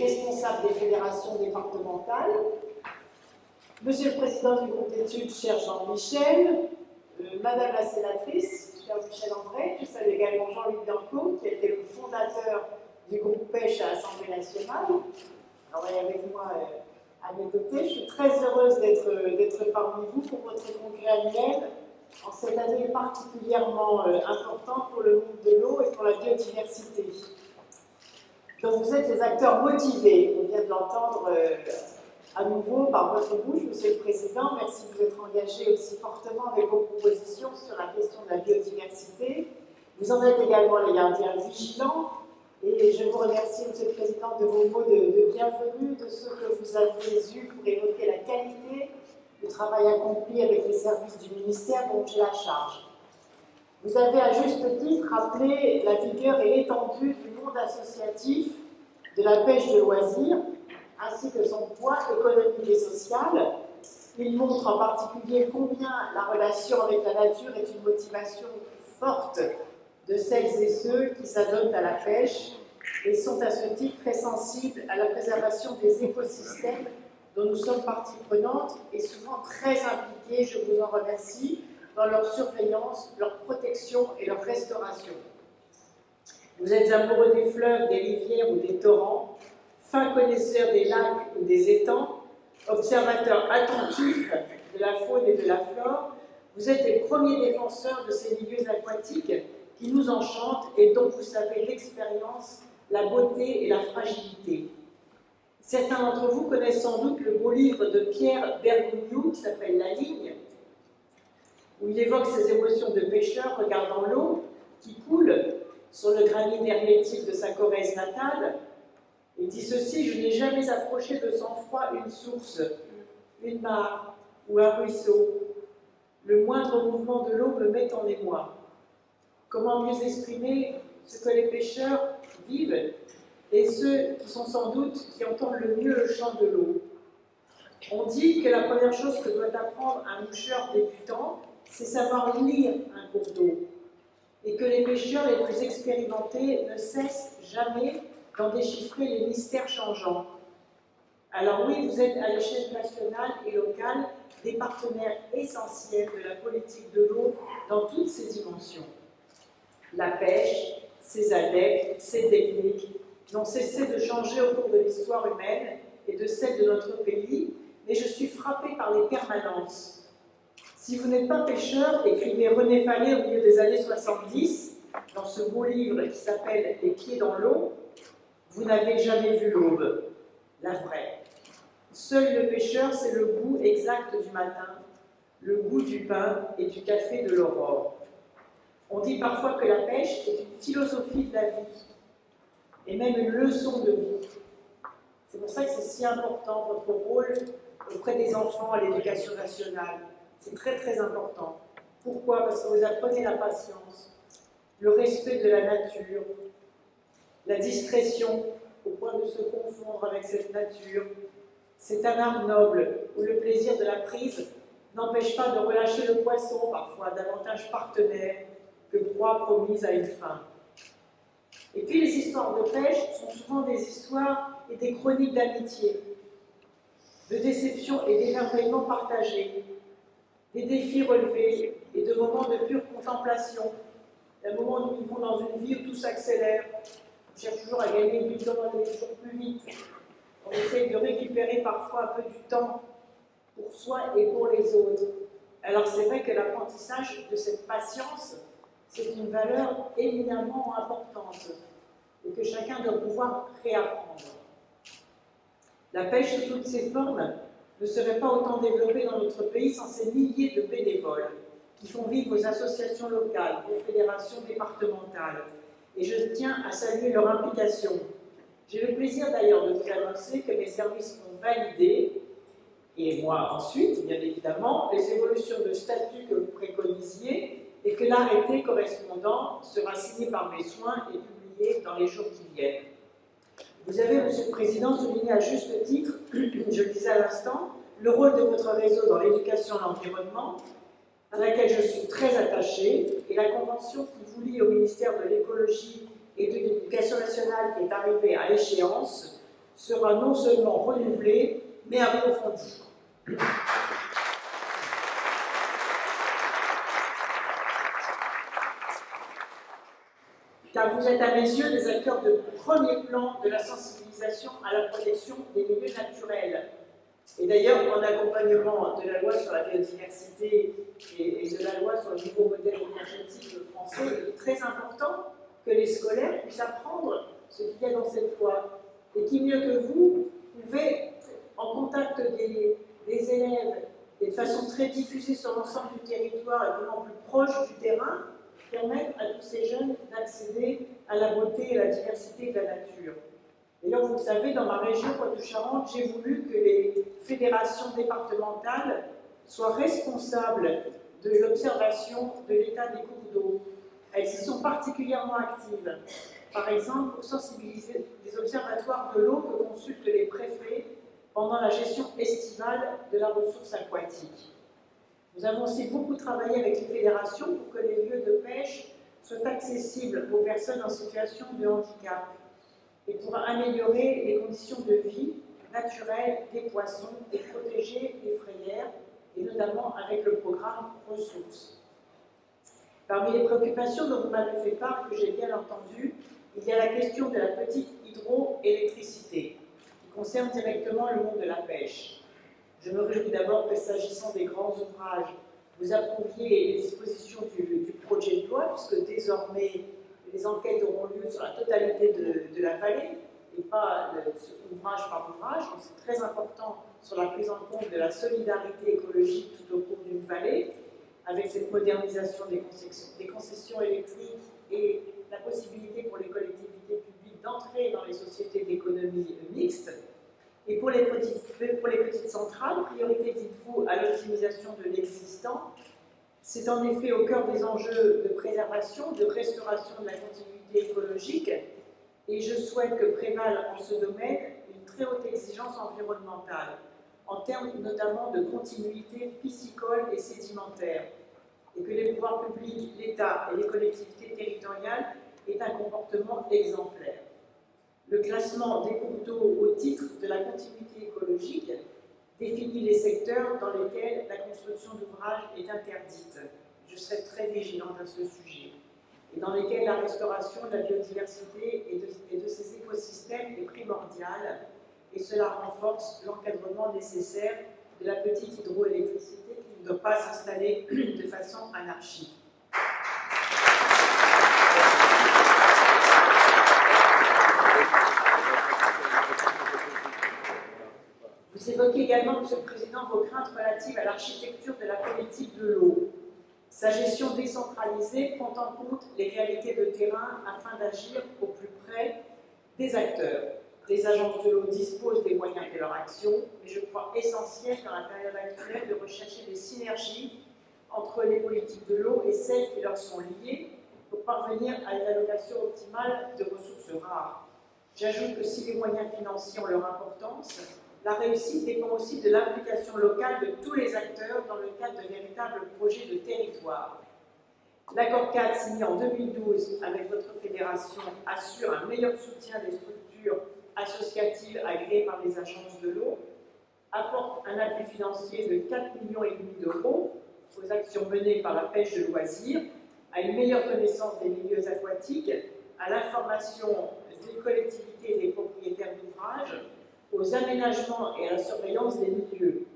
responsable des fédérations départementales, Monsieur le Président du groupe d'études, cher Jean-Michel, Madame la sénatrice, cher Michel André, je salue également Jean-Luc Bianco, qui a été le fondateur du groupe Pêche à l'Assemblée nationale, travaille avec moi à mes côtés. Je suis très heureuse d'être parmi vous pour votre congrès annuel en cette année particulièrement importante pour le monde de l'eau et pour la biodiversité. Donc vous êtes des acteurs motivés, on vient de l'entendre à nouveau par votre bouche, Monsieur le Président. Merci de vous être engagé aussi fortement avec vos propositions sur la question de la biodiversité. Vous en êtes également les gardiens vigilants. Et je vous remercie, Monsieur le Président, de vos mots de bienvenue, de ceux que vous avez eus pour évoquer la qualité du travail accompli avec les services du ministère dont j'ai la charge. Vous avez à juste titre rappelé la vigueur et l'étendue du monde associatif de la pêche de loisirs, ainsi que son poids économique et social. Il montre en particulier combien la relation avec la nature est une motivation forte de celles et ceux qui s'adonnent à la pêche et sont à ce titre très sensibles à la préservation des écosystèmes dont nous sommes partie prenante et souvent très impliqués, je vous en remercie, dans leur surveillance, leur protection et leur restauration. Vous êtes amoureux des fleuves, des rivières ou des torrents, fins connaisseurs des lacs ou des étangs, observateurs attentifs de la faune et de la flore. Vous êtes les premiers défenseurs de ces milieux aquatiques qui nous enchantent et dont vous savez l'expérience, la beauté et la fragilité. Certains d'entre vous connaissent sans doute le beau livre de Pierre Bergogneau qui s'appelle La Ligne, où il évoque ses émotions de pêcheur regardant l'eau qui coule sur le granit hermétique de sa Corrèze natale. Il dit ceci: je n'ai jamais approché de sang-froid une source, une mare ou un ruisseau. Le moindre mouvement de l'eau me met en émoi. Comment mieux exprimer ce que les pêcheurs vivent et ceux qui sont sans doute qui entendent le mieux le chant de l'eau? On dit que la première chose que doit apprendre un pêcheur débutant, c'est savoir lire un cours d'eau, et que les pêcheurs les plus expérimentés ne cessent jamais d'en déchiffrer les mystères changeants. Alors oui, vous êtes à l'échelle nationale et locale des partenaires essentiels de la politique de l'eau dans toutes ses dimensions. La pêche, ses adeptes, ses techniques n'ont cessé de changer au cours de l'histoire humaine et de celle de notre pays, mais je suis frappée par les permanences. Si vous n'êtes pas pêcheur, écrivait René Fallet au milieu des années 70, dans ce beau livre qui s'appelle « Les pieds dans l'eau », vous n'avez jamais vu l'aube, la vraie. Seul le pêcheur, c'est le goût exact du matin, le goût du pain et du café de l'aurore. On dit parfois que la pêche est une philosophie de la vie, et même une leçon de vie. C'est pour ça que c'est si important, votre rôle auprès des enfants à l'éducation nationale. C'est très très important. Pourquoi? Parce que vous apprenez la patience, le respect de la nature, la discrétion au point de se confondre avec cette nature. C'est un art noble où le plaisir de la prise n'empêche pas de relâcher le poisson, parfois davantage partenaire que proie promise à une fin. Et puis les histoires de pêche sont souvent des histoires et des chroniques d'amitié, de déception et d'émerveillement partagés, des défis relevés et de moments de pure contemplation, un moment où nous vivons dans une vie où tout s'accélère. On cherche toujours à gagner du temps, à aller toujours plus vite. On essaye de récupérer parfois un peu du temps pour soi et pour les autres. Alors c'est vrai que l'apprentissage de cette patience, c'est une valeur éminemment importante et que chacun doit pouvoir réapprendre. La pêche sous toutes ses formes ne serait pas autant développée dans notre pays sans ces milliers de bénévoles qui font vivre vos associations locales, vos fédérations départementales. Et je tiens à saluer leur implication. J'ai le plaisir d'ailleurs de vous annoncer que mes services ont validé, et moi ensuite, bien évidemment, les évolutions de statut que vous préconisiez et que l'arrêté correspondant sera signé par mes soins et publié dans les jours qui viennent. Vous avez, Monsieur le Président, souligné à juste titre, je le disais à l'instant, le rôle de votre réseau dans l'éducation et l'environnement, à laquelle je suis très attachée, et la convention qui vous lie au ministère de l'écologie et de l'éducation nationale qui est arrivée à échéance sera non seulement renouvelée, mais approfondie. Car vous êtes à mes yeux des acteurs de premier plan de la sensibilisation à la protection des milieux naturels. Et d'ailleurs, en accompagnement de la loi sur la biodiversité et de la loi sur le nouveau modèle énergétique français, il est très important que les scolaires puissent apprendre ce qu'il y a dans cette loi. Et qui mieux que vous pouvez, en contact des élèves et de façon très diffusée sur l'ensemble du territoire et vraiment plus proche du terrain, permettre à tous ces jeunes d'accéder à la beauté et à la diversité de la nature. D'ailleurs, vous le savez, dans ma région, Poitou-Charentes, j'ai voulu que les fédérations départementales soient responsables de l'observation de l'état des cours d'eau. Elles y sont particulièrement actives. Par exemple, pour sensibiliser les observatoires de l'eau que consultent les préfets pendant la gestion estivale de la ressource aquatique. Nous avons aussi beaucoup travaillé avec les fédérations pour que les lieux de pêche soient accessibles aux personnes en situation de handicap et pour améliorer les conditions de vie naturelles des poissons et protéger les frayères, et notamment avec le programme Ressources. Parmi les préoccupations dont vous m'avez fait part, que j'ai bien entendu, il y a la question de la petite hydroélectricité, qui concerne directement le monde de la pêche. Je me réjouis d'abord que, s'agissant des grands ouvrages, vous approuviez les dispositions du projet de loi, puisque désormais, les enquêtes auront lieu sur la totalité de la vallée, et pas ouvrage par ouvrage. Donc c'est très important sur la prise en compte de la solidarité écologique tout au cours d'une vallée, avec cette modernisation des concessions électriques et la possibilité pour les collectivités publiques d'entrer dans les sociétés d'économie mixte. Et pour les petites centrales, priorité, dites-vous, à l'optimisation de l'existant. C'est en effet au cœur des enjeux de préservation, de restauration de la continuité écologique, et je souhaite que prévale en ce domaine une très haute exigence environnementale, en termes notamment de continuité piscicole et sédimentaire, et que les pouvoirs publics, l'État et les collectivités territoriales aient un comportement exemplaire. Le classement des cours d'eau au titre de la continuité écologique définit les secteurs dans lesquels la construction d'ouvrages est interdite. Je serai très vigilante à ce sujet. Et dans lesquels la restauration de la biodiversité et de ses écosystèmes est primordiale, et cela renforce l'encadrement nécessaire de la petite hydroélectricité qui ne doit pas s'installer de façon anarchique. Vous évoquez également, Monsieur le Président, vos craintes relatives à l'architecture de la politique de l'eau. Sa gestion décentralisée prend en compte les réalités de terrain afin d'agir au plus près des acteurs. Les agences de l'eau disposent des moyens de leur action, mais je crois essentiel dans la période actuelle de rechercher des synergies entre les politiques de l'eau et celles qui leur sont liées pour parvenir à une allocation optimale de ressources rares. J'ajoute que si les moyens financiers ont leur importance, la réussite dépend aussi de l'implication locale de tous les acteurs dans le cadre de véritables projets de territoire. L'accord cadre signé en 2012 avec votre fédération assure un meilleur soutien des structures associatives agréées par les agences de l'eau, apporte un appui financier de 4,5 millions d'euros aux actions menées par la pêche de loisirs, à une meilleure connaissance des milieux aquatiques, à l'information des collectivités et des propriétaires d'ouvrages, aux aménagements et à la surveillance des milieux.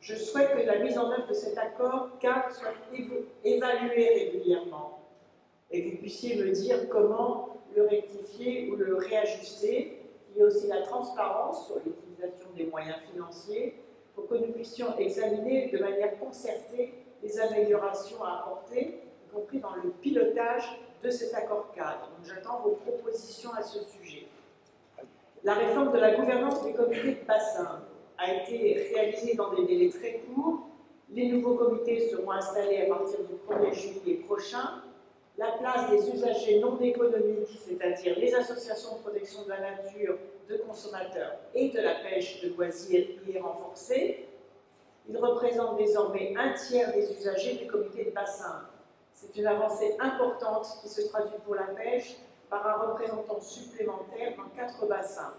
Je souhaite que la mise en œuvre de cet accord cadre soit évaluée régulièrement et que vous puissiez me dire comment le rectifier ou le réajuster. Il y a aussi la transparence sur l'utilisation des moyens financiers pour que nous puissions examiner de manière concertée les améliorations à apporter, y compris dans le pilotage de cet accord cadre. Donc j'attends vos propositions à ce sujet. La réforme de la gouvernance des comités de bassin a été réalisée dans des délais très courts. Les nouveaux comités seront installés à partir du 1er juillet prochain. La place des usagers non économiques, c'est-à-dire les associations de protection de la nature, de consommateurs et de la pêche de loisirs, y est renforcée. Ils représentent désormais un tiers des usagers des comités de bassin. C'est une avancée importante qui se traduit pour la pêche par un représentant supplémentaire dans 4 bassins.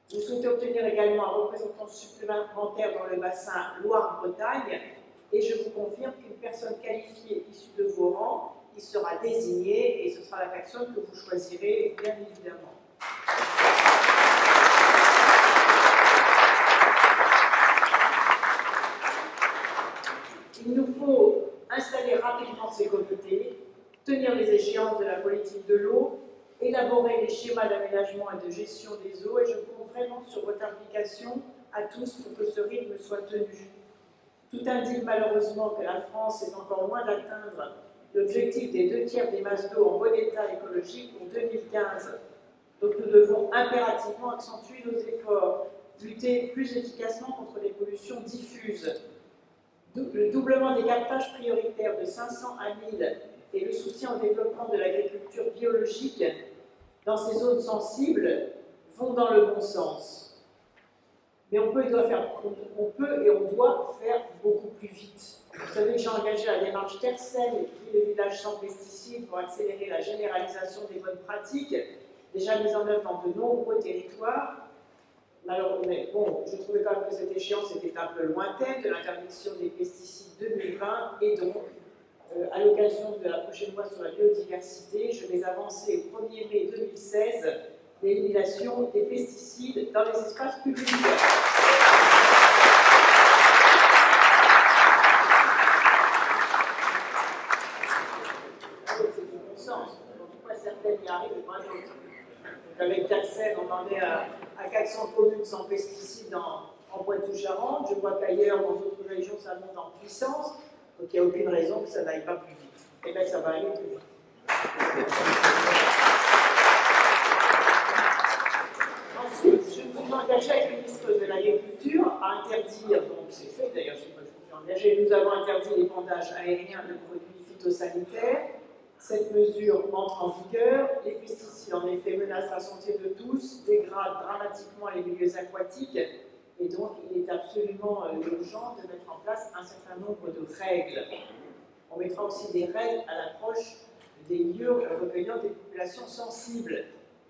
Vous souhaitez obtenir également un représentant supplémentaire dans le bassin Loire-Bretagne et je vous confirme qu'une personne qualifiée issue de vos rangs y sera désignée et ce sera la personne que vous choisirez, bien évidemment. Il nous faut installer rapidement ces comités, tenir les échéances de la politique de l'eau, élaborer les schémas d'aménagement et de gestion des eaux et je compte vraiment sur votre implication à tous pour que ce rythme soit tenu. Tout indique malheureusement que la France est encore loin d'atteindre l'objectif des 2/3 des masses d'eau en bon état écologique pour 2015. Donc nous devons impérativement accentuer nos efforts, lutter plus efficacement contre les pollutions diffuses. Le doublement des captages prioritaires de 500 à 1000 et le soutien au développement de l'agriculture biologique dans ces zones sensibles vont dans le bon sens. Mais on peut et on doit faire beaucoup plus vite. Vous savez que j'ai engagé la démarche Tercel et puis les villages sans pesticides pour accélérer la généralisation des bonnes pratiques, déjà mises en œuvre dans de nombreux territoires. Alors, mais bon, je trouvais quand même que cette échéance était un peu lointaine de l'interdiction des pesticides 2020 et donc, à l'occasion de la prochaine loi sur la biodiversité, je vais avancer au 1er mai 2016 l'élimination des pesticides dans les espaces publics. C'est du bon sens. Pourquoi certaines y arrivent et pas d'autres? Avec Tercel, on en est à 400 communes sans pesticides en Poitou-Charentes. Je vois qu'ailleurs, dans d'autres régions, ça monte en puissance. Donc il n'y a aucune raison que ça n'aille pas plus vite. Eh bien, ça va aller plus vite. Ensuite, je me suis engagée avec le ministre de l'Agriculture à interdire, donc c'est fait d'ailleurs, je me suis engagée, nous avons interdit l'épandage aérien de produits phytosanitaires. Cette mesure entre en vigueur. Les pesticides, en effet, menacent la santé de tous, dégradent dramatiquement les milieux aquatiques, et donc il est absolument urgent de mettre en place un certain nombre de règles. On mettra aussi des règles à l'approche des lieux recueillant des populations sensibles.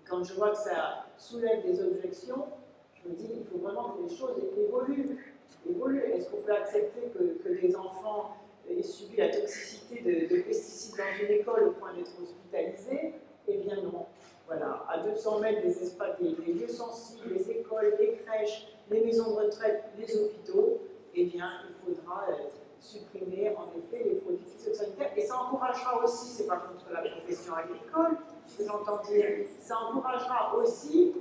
Quand je vois que ça soulève des objections, je me dis qu'il faut vraiment que les choses évoluent. Est-ce qu'on peut accepter que des enfants aient subi la toxicité de pesticides dans une école au point d'être hospitalisés? Eh bien non. Voilà, à 200 mètres des espaces, des lieux sensibles, les écoles, les crèches, les maisons de retraite, les hôpitaux, eh bien il faudra supprimer en effet les produits phytosanitaires. Et ça encouragera aussi, c'est pas contre la profession agricole, ce que j'entends dire, ça encouragera aussi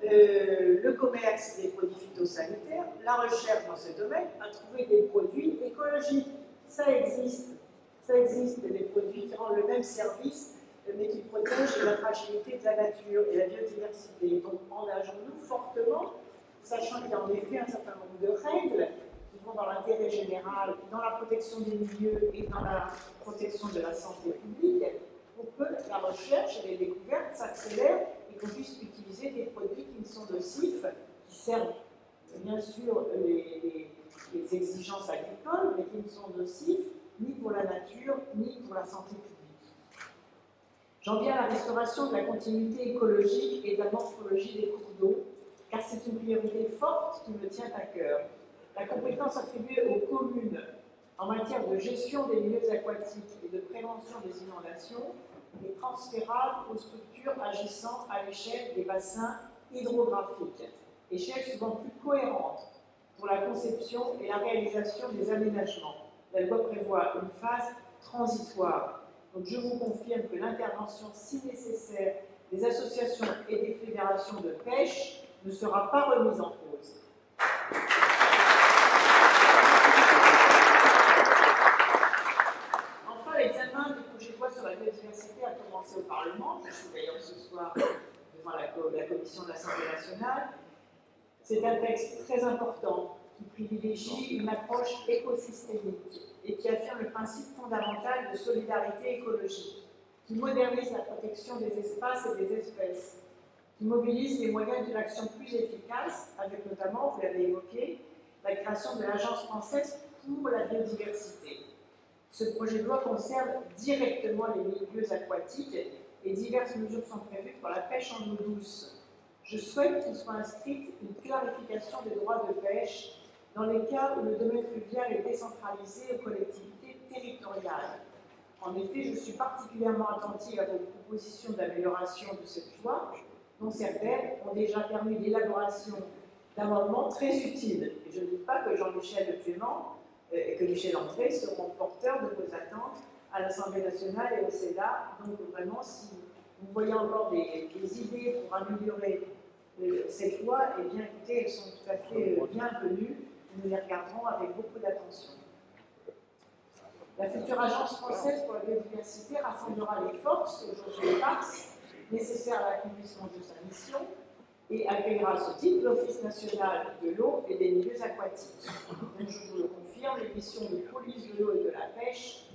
le commerce des produits phytosanitaires, la recherche dans ce domaine, à trouver des produits écologiques. Ça existe, des produits qui rendent le même service, mais qui protègent la fragilité de la nature et la biodiversité. Donc engageons-nous fortement, sachant qu'il y a en effet un certain nombre de règles qui vont dans l'intérêt général, dans la protection des milieux et dans la protection de la santé publique, pour que la recherche et les découvertes s'accélèrent et qu'on puisse utiliser des produits qui ne sont nocifs, qui servent bien sûr les exigences agricoles, mais qui ne sont nocifs ni pour la nature, ni pour la santé publique. J'en viens à la restauration de la continuité écologique et de la morphologie des cours d'eau, car c'est une priorité forte qui me tient à cœur. La compétence attribuée aux communes en matière de gestion des milieux aquatiques et de prévention des inondations est transférable aux structures agissant à l'échelle des bassins hydrographiques, échelle souvent plus cohérente pour la conception et la réalisation des aménagements. La loi prévoit une phase transitoire. Donc je vous confirme que l'intervention, si nécessaire, des associations et des fédérations de pêche ne sera pas remise en cause. Enfin, l'examen du projet de loi sur la biodiversité a commencé au Parlement. Je suis d'ailleurs ce soir devant la Commission de l'Assemblée nationale. C'est un texte très important qui privilégie une approche écosystémique et qui affirme le principe fondamental de solidarité écologique, qui modernise la protection des espaces et des espèces, qui mobilise les moyens d'une action plus efficace, avec notamment, vous l'avez évoqué, la création de l'Agence française pour la biodiversité. Ce projet de loi concerne directement les milieux aquatiques et diverses mesures sont prévues pour la pêche en eau douce. je souhaite qu'il soit inscrite une clarification des droits de pêche dans les cas où le domaine fluvial est décentralisé aux collectivités territoriales. En effet, je suis particulièrement attentive à vos propositions d'amélioration de cette loi, dont certaines ont déjà permis l'élaboration d'amendements très utiles. Et je ne dis pas que Jean-Michel Clément et que Michel André seront porteurs de vos attentes à l'Assemblée nationale et au Sénat. Donc vraiment, si vous voyez encore des idées pour améliorer cette loi, eh bien écoutez, elles sont tout à fait bienvenues. Nous les regarderons avec beaucoup d'attention. La future Agence française pour la biodiversité rassemblera les forces aujourd'hui éparses nécessaires à l'accomplissement de sa mission et accueillera à ce titre l'Office national de l'eau et des milieux aquatiques. Donc je vous le confirme, les missions de police de l'eau et de la pêche